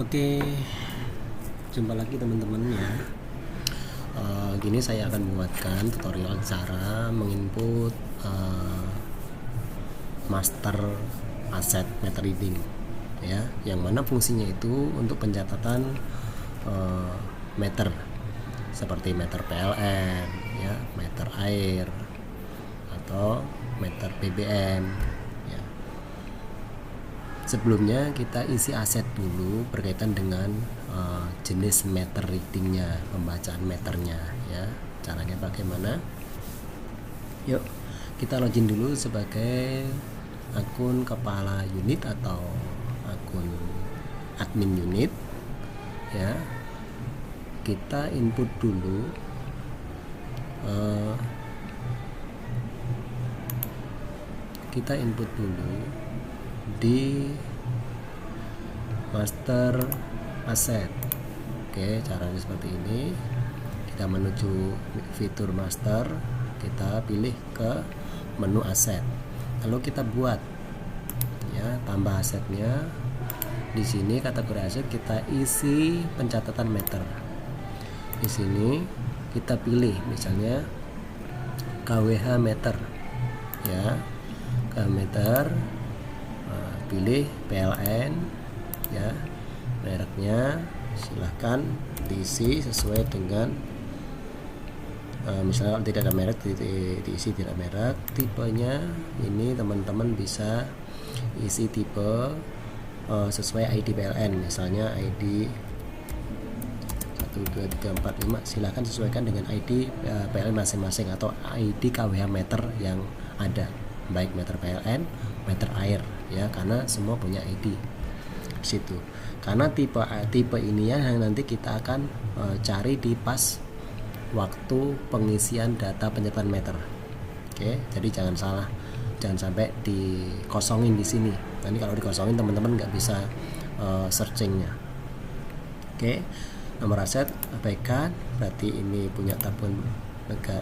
Oke, jumpa lagi teman-teman ya. Gini saya akan membuatkan tutorial cara menginput master asset meter reading ya, yang mana fungsinya itu untuk pencatatan meter seperti meter PLN ya, meter air atau meter BBM ya. Sebelumnya kita isi aset dulu berkaitan dengan jenis meter readingnya, pembacaan meternya ya. Caranya bagaimana? Yuk kita login dulu sebagai akun kepala unit atau akun admin unit ya. Kita input dulu di master asset. Oke, caranya seperti ini. Kita menuju fitur master, kita pilih ke menu aset, lalu kita buat ya, tambah asetnya. Di sini kategori aset kita isi pencatatan meter. Di sini kita pilih misalnya KWH meter ya, KWH meter. Pilih PLN ya, mereknya silahkan diisi sesuai dengan misalnya tidak ada merek diisi tidak merek. Tipenya ini teman-teman bisa isi tipe sesuai ID PLN, misalnya ID 12345, silahkan sesuaikan dengan ID PLN masing-masing atau ID KWH meter yang ada, baik meter PLN, meter air ya, karena semua punya ID di situ. Karena tipe ini ya yang nanti kita akan cari di pas waktu pengisian data pencatatan meter. Oke, jadi jangan salah, jangan sampai dikosongin di sini. Nanti kalau dikosongin teman-teman nggak bisa searchingnya. Oke, nomor aset abaikan, berarti ini punya tabun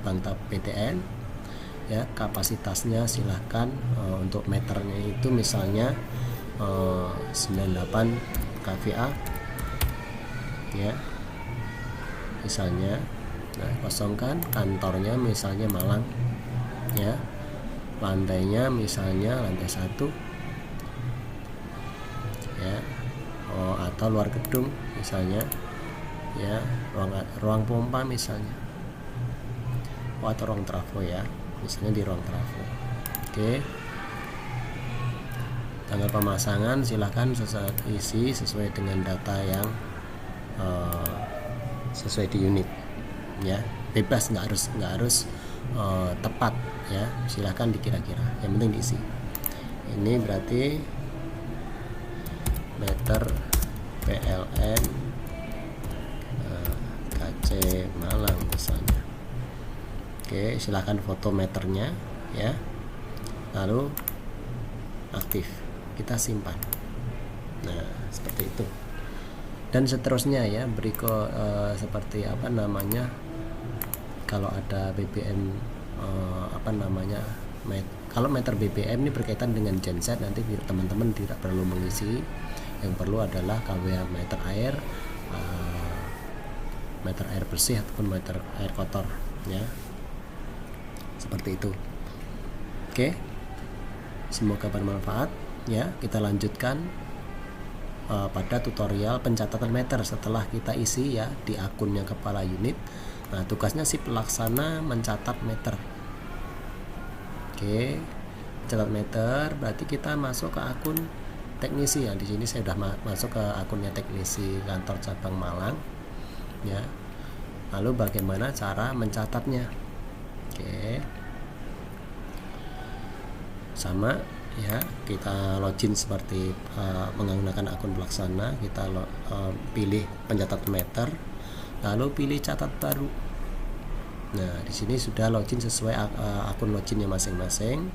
Bank PTN ya. Kapasitasnya silahkan untuk meternya itu misalnya 98 kVA ya misalnya. Nah, kosongkan. Kantornya misalnya Malang ya, lantainya misalnya lantai 1 ya, atau luar gedung misalnya ya, ruang pompa misalnya, atau ruang trafo ya, misalnya di ruang trafo. Oke, tanggal pemasangan silahkan isi sesuai dengan data yang sesuai di unit ya, bebas, nggak harus tepat ya, silahkan dikira-kira, yang penting diisi. Ini berarti meter PLN KC Malang misalnya. Oke, silahkan foto meternya ya, lalu aktif, kita simpan. Nah, seperti itu. Dan seterusnya ya, berikut seperti apa namanya, kalau ada BBM kalau meter BBM ini berkaitan dengan genset, nanti teman-teman tidak perlu mengisi. Yang perlu adalah KWH meter air, meter air bersih ataupun meter air kotor ya, seperti itu. Oke, semoga bermanfaat ya. Kita lanjutkan pada tutorial pencatatan meter setelah kita isi ya di akunnya kepala unit. Nah, tugasnya si pelaksana mencatat meter. Oke, mencatat meter berarti kita masuk ke akun teknisi ya. Di sini saya sudah masuk ke akunnya teknisi kantor cabang Malang ya. Lalu bagaimana cara mencatatnya? Oke, sama ya, kita login seperti menggunakan akun pelaksana. Kita pilih pencatat meter, lalu pilih catat baru. Nah, di sini sudah login sesuai akun loginnya masing-masing.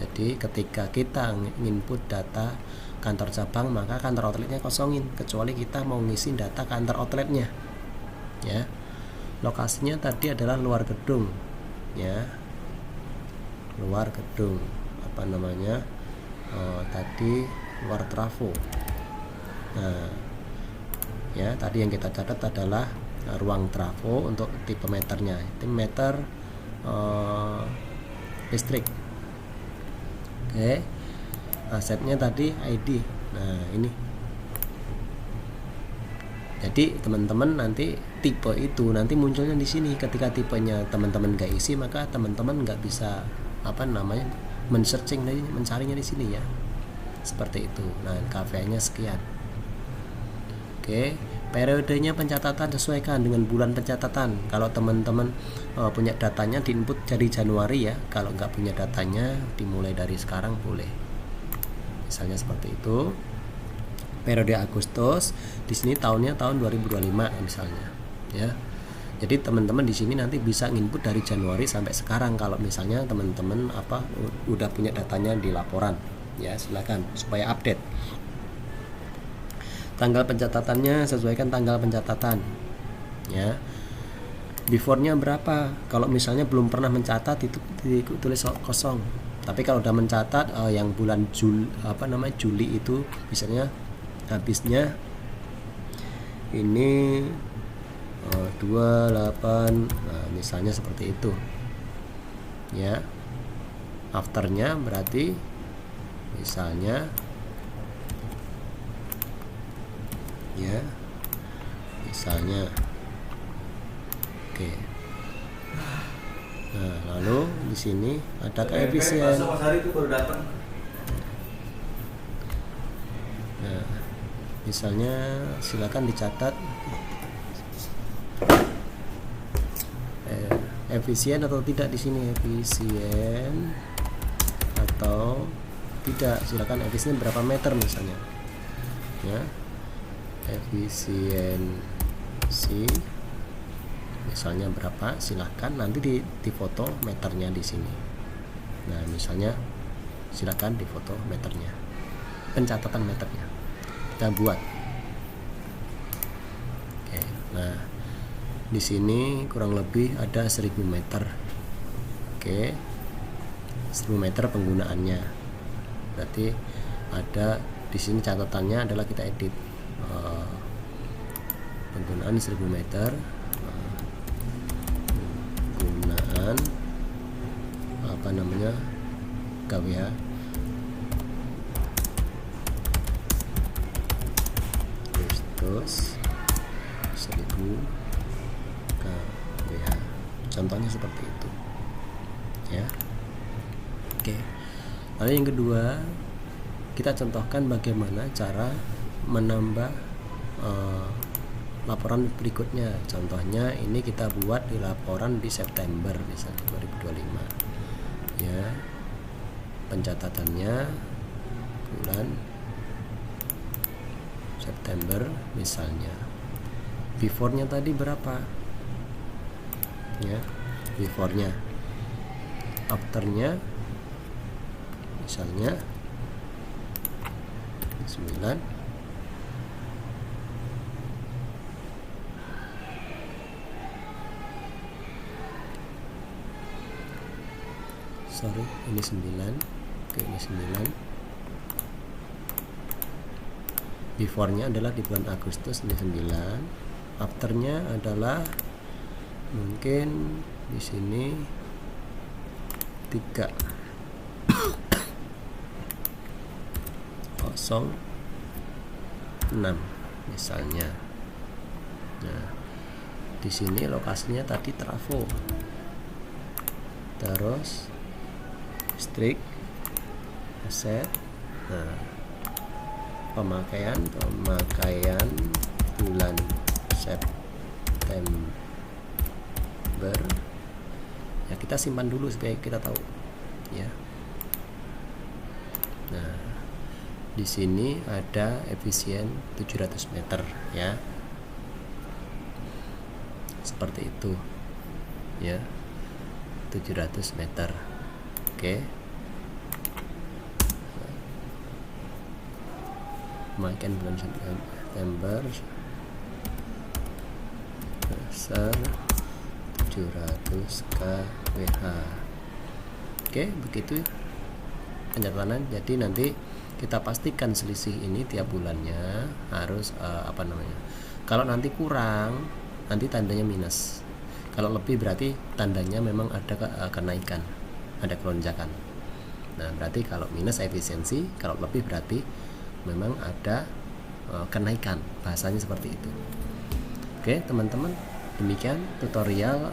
Jadi ketika kita input data kantor cabang, maka kantor outletnya kosongin, kecuali kita mau ngisi data kantor outletnya ya. Lokasinya tadi adalah luar gedung ya, luar gedung tadi luar trafo. Nah, ya. Tadi yang kita catat adalah ruang trafo untuk tipe meternya, itu meter listrik. Oke, asetnya tadi ID. Nah ini, jadi teman-teman nanti tipe itu nanti munculnya di sini. Ketika tipenya teman-teman nggak isi, maka teman-teman nggak bisa men-searching, mencarinya di sini ya, seperti itu. Nah KVA-nya sekian. Oke, periodenya pencatatan sesuaikan dengan bulan pencatatan. Kalau teman-teman punya datanya di input dari Januari ya. Kalau nggak punya datanya dimulai dari sekarang boleh. Misalnya seperti itu. Periode Agustus di sini tahunnya tahun 2025 misalnya ya. Jadi teman-teman di sini nanti bisa input dari Januari sampai sekarang kalau misalnya teman-teman udah punya datanya di laporan ya, silakan supaya update. Tanggal pencatatannya sesuaikan tanggal pencatatan ya. Before-nya berapa? Kalau misalnya belum pernah mencatat itu ditulis kosong. Tapi kalau udah mencatat yang bulan Juli itu misalnya habisnya ini 28, nah, misalnya seperti itu ya. Afternya berarti misalnya ya, misalnya oke. Nah lalu di sini ada koefisien. Nah misalnya silakan dicatat efisien atau tidak di sini, efisien atau tidak, silakan efisien berapa meter misalnya ya. Efisiensi misalnya berapa, silahkan nanti di foto meternya di sini. Nah misalnya silahkan di foto meternya, pencatatan meternya kita buat. Oke, nah di sini kurang lebih ada 1000 meter. Oke, 1000 meter penggunaannya. Berarti ada di sini catatannya adalah kita edit penggunaan 1000 meter. Penggunaan KWH Agustus 1000 KWH. Contohnya seperti itu ya. Oke, lalu yang kedua kita contohkan bagaimana cara menambah laporan berikutnya. Contohnya ini kita buat di laporan di September misalnya 2025 ya. Pencatatannya bulan September misalnya. Before-nya tadi berapa ya, before-nya. After-nya misalnya 9. Sorry, ini 9. Oke, ini 9. Before-nya adalah di bulan Agustus, ini 9. After-nya adalah mungkin di sini 3 06 misalnya. Nah, di sini lokasinya tadi trafo, terus listrik, aset. Nah, pemakaian bulan September ya, kita simpan dulu supaya kita tahu ya. Nah, di sini ada efisien 700 meter ya, seperti itu ya, 700 meter. Oke, makan bulan September besar 700 kWh. Oke, begitu pencatatan. Jadi nanti kita pastikan selisih ini tiap bulannya harus Kalau nanti kurang, nanti tandanya minus. Kalau lebih berarti tandanya memang ada kenaikan, ada kelonjakan. Nah, berarti kalau minus efisiensi, kalau lebih berarti memang ada kenaikan. Bahasanya seperti itu. Oke, teman-teman, demikian tutorial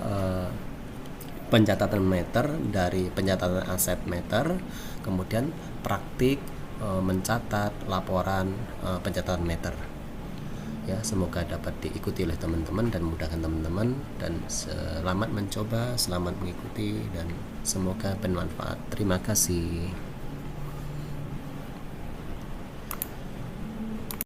pencatatan meter dari pencatatan aset meter, kemudian praktik mencatat laporan pencatatan meter. Ya, semoga dapat diikuti oleh teman-teman dan memudahkan teman-teman, dan selamat mencoba, selamat mengikuti, dan semoga bermanfaat. Terima kasih.